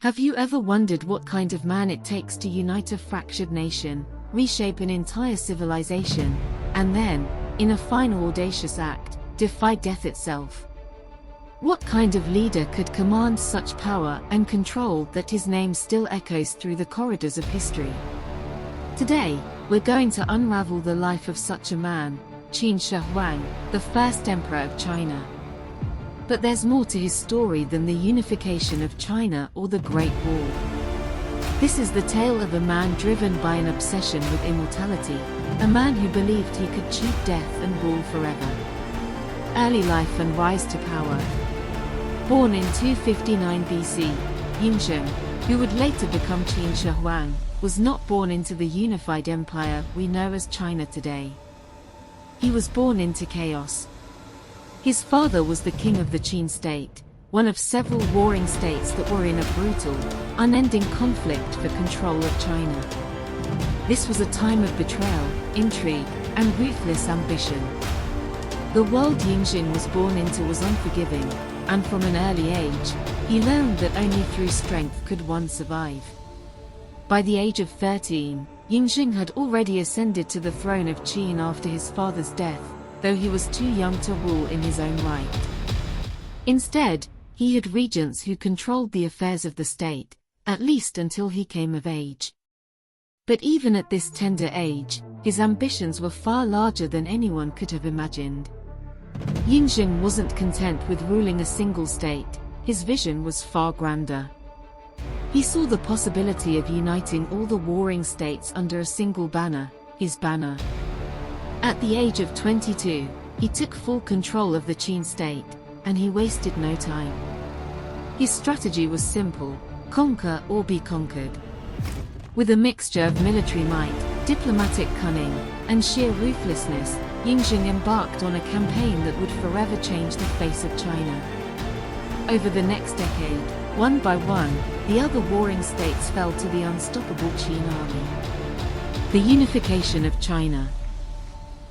Have you ever wondered what kind of man it takes to unite a fractured nation, reshape an entire civilization, and then, in a final audacious act, defy death itself? What kind of leader could command such power and control that his name still echoes through the corridors of history? Today, we're going to unravel the life of such a man, Qin Shi Huang, the first emperor of China. But there's more to his story than the unification of China or the Great Wall. This is the tale of a man driven by an obsession with immortality, a man who believed he could cheat death and rule forever. Early life and rise to power. Born in 259 BC, Yingzheng, who would later become Qin Shi Huang, was not born into the unified empire we know as China today. He was born into chaos. His father was the king of the Qin state, one of several warring states that were in a brutal, unending conflict for control of China. This was a time of betrayal, intrigue, and ruthless ambition. The world Yingzheng was born into was unforgiving, and from an early age, he learned that only through strength could one survive. By the age of 13, Yingzheng had already ascended to the throne of Qin after his father's death, though he was too young to rule in his own right. Instead, he had regents who controlled the affairs of the state, at least until he came of age. But even at this tender age, his ambitions were far larger than anyone could have imagined. Yingzheng wasn't content with ruling a single state, his vision was far grander. He saw the possibility of uniting all the warring states under a single banner, his banner. At the age of 22, he took full control of the Qin state, and he wasted no time. His strategy was simple: conquer or be conquered. With a mixture of military might, diplomatic cunning, and sheer ruthlessness, Yingzheng embarked on a campaign that would forever change the face of China. Over the next decade, one by one, the other warring states fell to the unstoppable Qin army. The unification of China.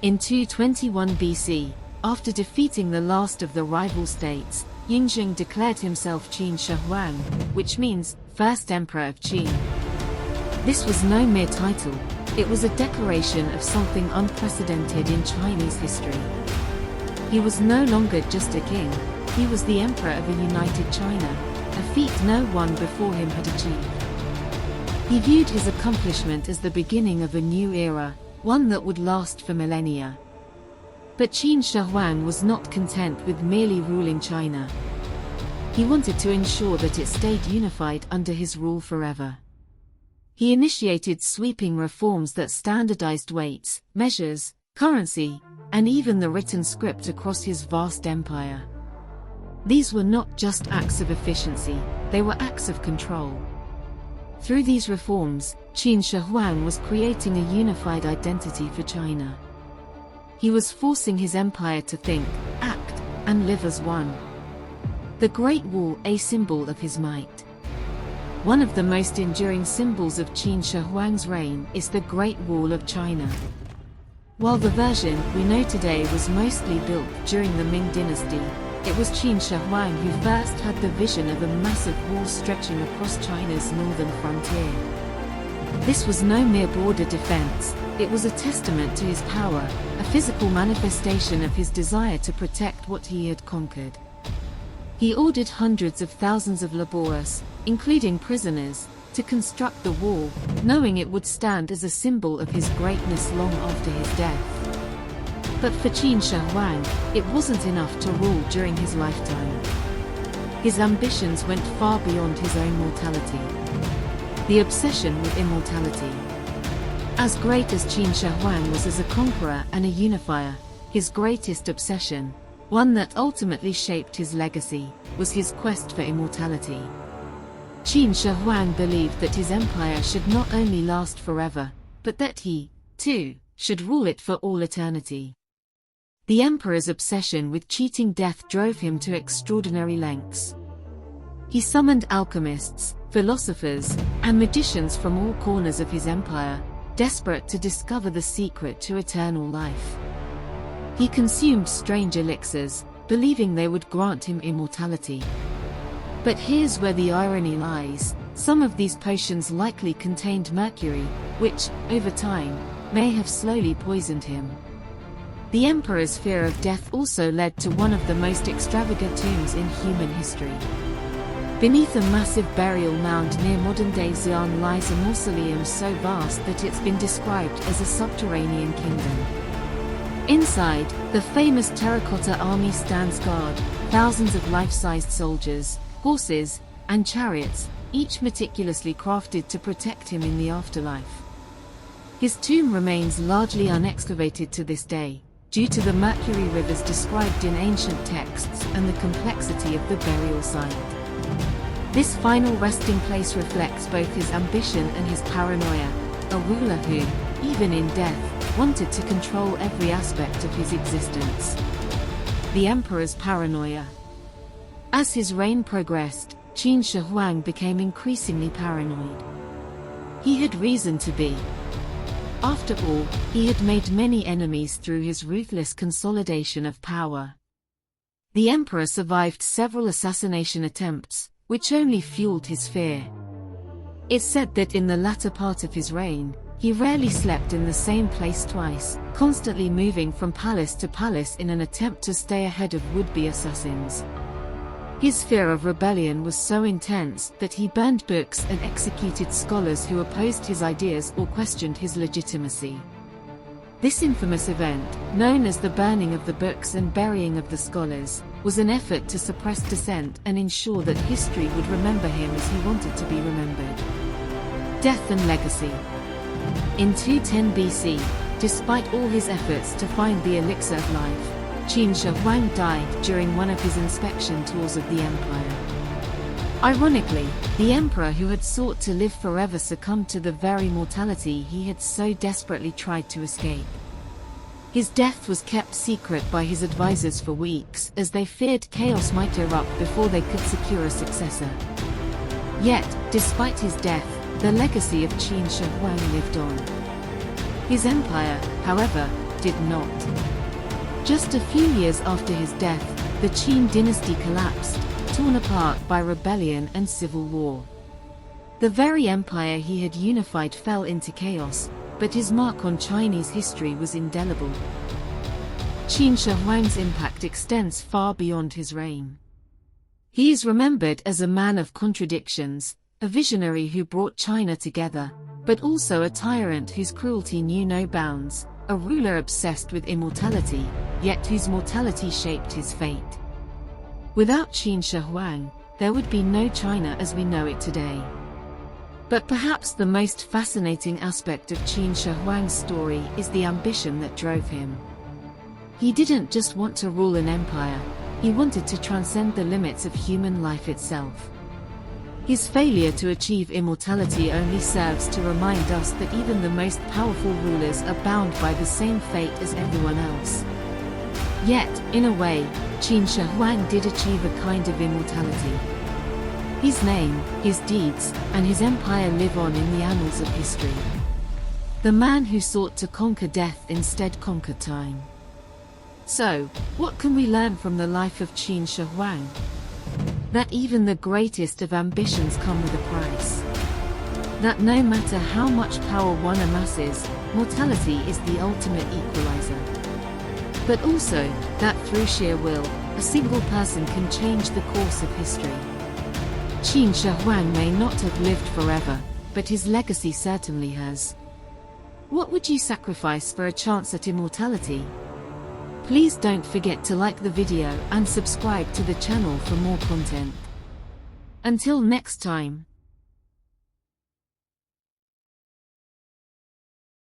In 221 BC, after defeating the last of the rival states, Yingzheng declared himself Qin Shi Huang, which means first emperor of Qin. This was no mere title, it was a declaration of something unprecedented in Chinese history. He was no longer just a king, he was the emperor of a united China, a feat no one before him had achieved. He viewed his accomplishment as the beginning of a new era, one that would last for millennia. But Qin Shi Huang was not content with merely ruling China. He wanted to ensure that it stayed unified under his rule forever. He initiated sweeping reforms that standardized weights, measures, currency, and even the written script across his vast empire. These were not just acts of efficiency, they were acts of control. Through these reforms, Qin Shi Huang was creating a unified identity for China. He was forcing his empire to think, act, and live as one. The Great Wall, a symbol of his might. One of the most enduring symbols of Qin Shi Huang's reign is the Great Wall of China. While the version we know today was mostly built during the Ming dynasty, it was Qin Shi Huang who first had the vision of a massive wall stretching across China's northern frontier. This was no mere border defense, it was a testament to his power, a physical manifestation of his desire to protect what he had conquered. He ordered hundreds of thousands of laborers, including prisoners, to construct the wall, knowing it would stand as a symbol of his greatness long after his death. But for Qin Shi Huang, it wasn't enough to rule during his lifetime. His ambitions went far beyond his own mortality. The obsession with immortality. As great as Qin Shi Huang was as a conqueror and a unifier, his greatest obsession, one that ultimately shaped his legacy, was his quest for immortality. Qin Shi Huang believed that his empire should not only last forever, but that he, too, should rule it for all eternity. The emperor's obsession with cheating death drove him to extraordinary lengths. He summoned alchemists, philosophers, and magicians from all corners of his empire, desperate to discover the secret to eternal life. He consumed strange elixirs, believing they would grant him immortality. But here's where the irony lies. Some of these potions likely contained mercury, which, over time, may have slowly poisoned him. The emperor's fear of death also led to one of the most extravagant tombs in human history. Beneath a massive burial mound near modern-day Xi'an lies a mausoleum so vast that it's been described as a subterranean kingdom. Inside, the famous Terracotta Army stands guard, thousands of life-sized soldiers, horses, and chariots, each meticulously crafted to protect him in the afterlife. His tomb remains largely unexcavated to this day, due to the mercury rivers described in ancient texts and the complexity of the burial site. This final resting place reflects both his ambition and his paranoia, a ruler who, even in death, wanted to control every aspect of his existence. The emperor's paranoia. As his reign progressed, Qin Shi Huang became increasingly paranoid. He had reason to be. After all, he had made many enemies through his ruthless consolidation of power. The emperor survived several assassination attempts, which only fueled his fear. It's said that in the latter part of his reign, he rarely slept in the same place twice, constantly moving from palace to palace in an attempt to stay ahead of would-be assassins. His fear of rebellion was so intense that he burned books and executed scholars who opposed his ideas or questioned his legitimacy. This infamous event, known as the burning of the books and burying of the scholars, was an effort to suppress dissent and ensure that history would remember him as he wanted to be remembered. Death and legacy. In 210 BC, despite all his efforts to find the elixir of life, Qin Shi Huang died during one of his inspection tours of the empire. Ironically, the emperor who had sought to live forever succumbed to the very mortality he had so desperately tried to escape. His death was kept secret by his advisors for weeks, as they feared chaos might erupt before they could secure a successor. Yet, despite his death, the legacy of Qin Shi Huang lived on. His empire, however, did not. Just a few years after his death, the Qin dynasty collapsed, torn apart by rebellion and civil war. The very empire he had unified fell into chaos, but his mark on Chinese history was indelible. Qin Shi Huang's impact extends far beyond his reign. He is remembered as a man of contradictions, a visionary who brought China together, but also a tyrant whose cruelty knew no bounds, a ruler obsessed with immortality, yet whose mortality shaped his fate. Without Qin Shi Huang, there would be no China as we know it today. But perhaps the most fascinating aspect of Qin Shi Huang's story is the ambition that drove him. He didn't just want to rule an empire, he wanted to transcend the limits of human life itself. His failure to achieve immortality only serves to remind us that even the most powerful rulers are bound by the same fate as everyone else. Yet, in a way, Qin Shi Huang did achieve a kind of immortality. His name, his deeds, and his empire live on in the annals of history. The man who sought to conquer death instead conquered time. So, what can we learn from the life of Qin Shi Huang? That even the greatest of ambitions come with a price. That no matter how much power one amasses, mortality is the ultimate equalizer. But also, that through sheer will, a single person can change the course of history. Qin Shi Huang may not have lived forever, but his legacy certainly has. What would you sacrifice for a chance at immortality? Please don't forget to like the video and subscribe to the channel for more content. Until next time.